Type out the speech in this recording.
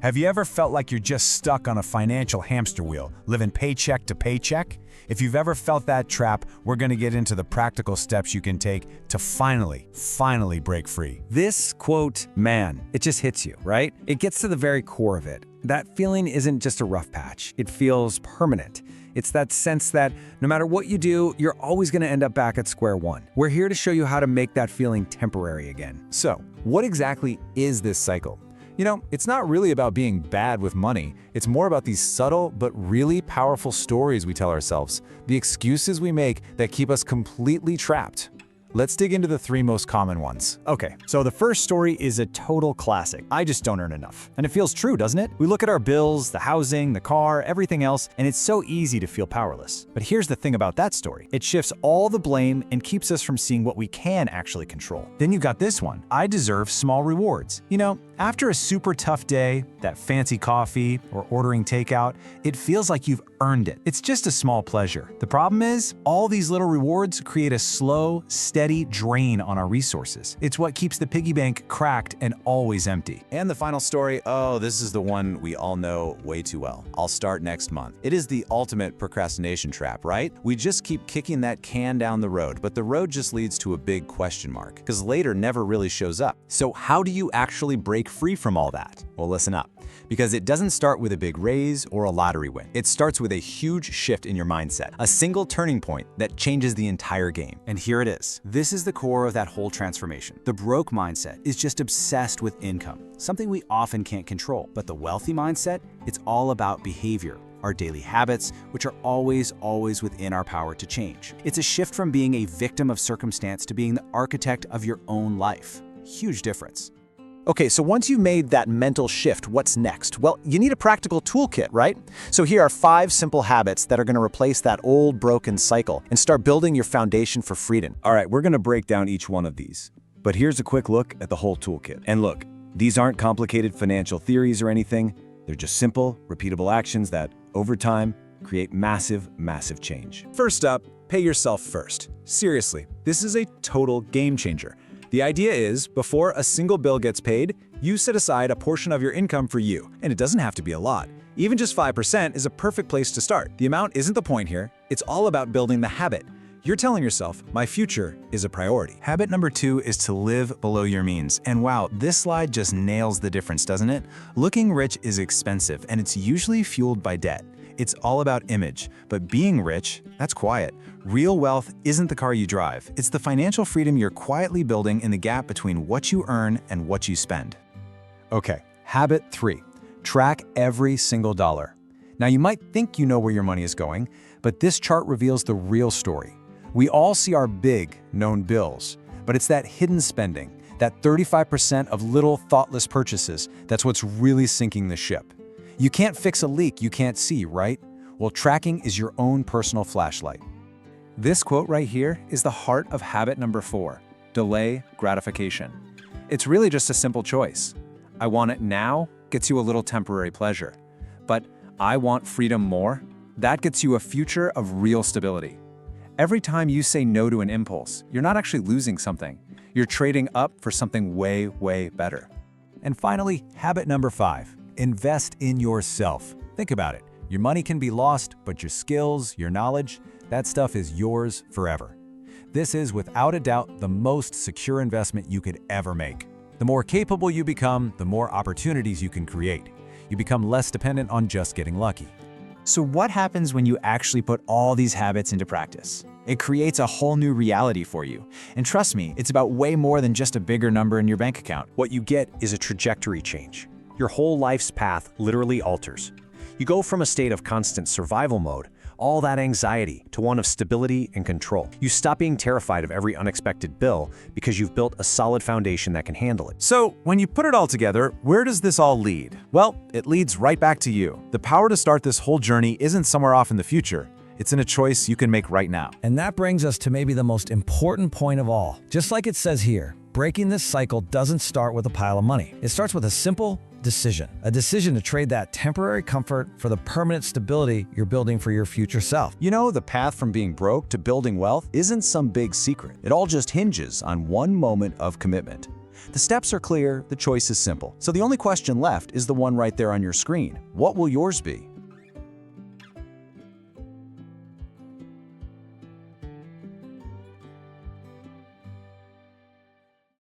Have you ever felt like you're just stuck on a financial hamster wheel, living paycheck to paycheck? If you've ever felt that trap, we're going to get into the practical steps you can take to finally break free. This quote, man, it just hits you, right? It gets to the very core of it. That feeling isn't just a rough patch. It feels permanent. It's that sense that no matter what you do, you're always going to end up back at square one. We're here to show you how to make that feeling temporary again. So, what exactly is this cycle? You know, it's not really about being bad with money. It's more about these subtle but really powerful stories we tell ourselves, the excuses we make that keep us completely trapped. Let's dig into the 3 most common ones. Okay, so the first story is a total classic. I just don't earn enough. And it feels true, doesn't it? We look at our bills, the housing, the car, everything else, and it's so easy to feel powerless. But here's the thing about that story. It shifts all the blame and keeps us from seeing what we can actually control. Then you got this one. I deserve small rewards. You know, after a super tough day, that fancy coffee or ordering takeout, it feels like you've earned it. It's just a small pleasure. The problem is, all these little rewards create a slow, steady drain on our resources. It's what keeps the piggy bank cracked and always empty. And the final story, oh, this is the one we all know way too well. I'll start next month. It is the ultimate procrastination trap, right? We just keep kicking that can down the road, but the road just leads to a big question mark, because later never really shows up. So how do you actually break free from all that? Well, listen up. Because it doesn't start with a big raise or a lottery win. It starts with a huge shift in your mindset, a single turning point that changes the entire game. And here it is. This is the core of that whole transformation. The broke mindset is just obsessed with income, something we often can't control. But the wealthy mindset, it's all about behavior, our daily habits, which are always within our power to change. It's a shift from being a victim of circumstance to being the architect of your own life. Huge difference. Okay, so once you've made that mental shift, what's next? Well, you need a practical toolkit, right? So here are 5 simple habits that are going to replace that old broken cycle and start building your foundation for freedom. All right, we're going to break down each one of these. But here's a quick look at the whole toolkit. And look, these aren't complicated financial theories or anything. They're just simple, repeatable actions that, over time, create massive change. First up, pay yourself first. Seriously, this is a total game changer. The idea is, before a single bill gets paid, you set aside a portion of your income for you, and it doesn't have to be a lot. Even just 5% is a perfect place to start. The amount isn't the point here, it's all about building the habit. You're telling yourself, my future is a priority. Habit number 2 is to live below your means. And wow, this slide just nails the difference, doesn't it? Looking rich is expensive, and it's usually fueled by debt. It's all about image, but being rich, that's quiet. Real wealth isn't the car you drive. It's the financial freedom you're quietly building in the gap between what you earn and what you spend. Okay, habit 3, track every single dollar. Now you might think you know where your money is going, but this chart reveals the real story. We all see our big, known bills, but it's that hidden spending, that 35% of little thoughtless purchases, that's what's really sinking the ship. You can't fix a leak you can't see, right? Well, tracking is your own personal flashlight. This quote right here is the heart of habit number 4, delay gratification. It's really just a simple choice. I want it now gets you a little temporary pleasure, but I want freedom more, that gets you a future of real stability. Every time you say no to an impulse, you're not actually losing something. You're trading up for something way better. And finally, habit number 5. Invest in yourself. Think about it. Your money can be lost, but your skills, your knowledge, that stuff is yours forever. This is, without a doubt, the most secure investment you could ever make. The more capable you become, the more opportunities you can create. You become less dependent on just getting lucky. So what happens when you actually put all these habits into practice? It creates a whole new reality for you. And trust me, it's about way more than just a bigger number in your bank account. What you get is a trajectory change. Your whole life's path literally alters. You go from a state of constant survival mode, all that anxiety, to one of stability and control. You stop being terrified of every unexpected bill because you've built a solid foundation that can handle it. So, when you put it all together, where does this all lead? Well, it leads right back to you. The power to start this whole journey isn't somewhere off in the future. It's in a choice you can make right now. And that brings us to maybe the most important point of all. Just like it says here, breaking this cycle doesn't start with a pile of money. It starts with a simple decision. A decision to trade that temporary comfort for the permanent stability you're building for your future self. You know, the path from being broke to building wealth isn't some big secret. It all just hinges on one moment of commitment. The steps are clear, the choice is simple. So the only question left is the one right there on your screen. What will yours be?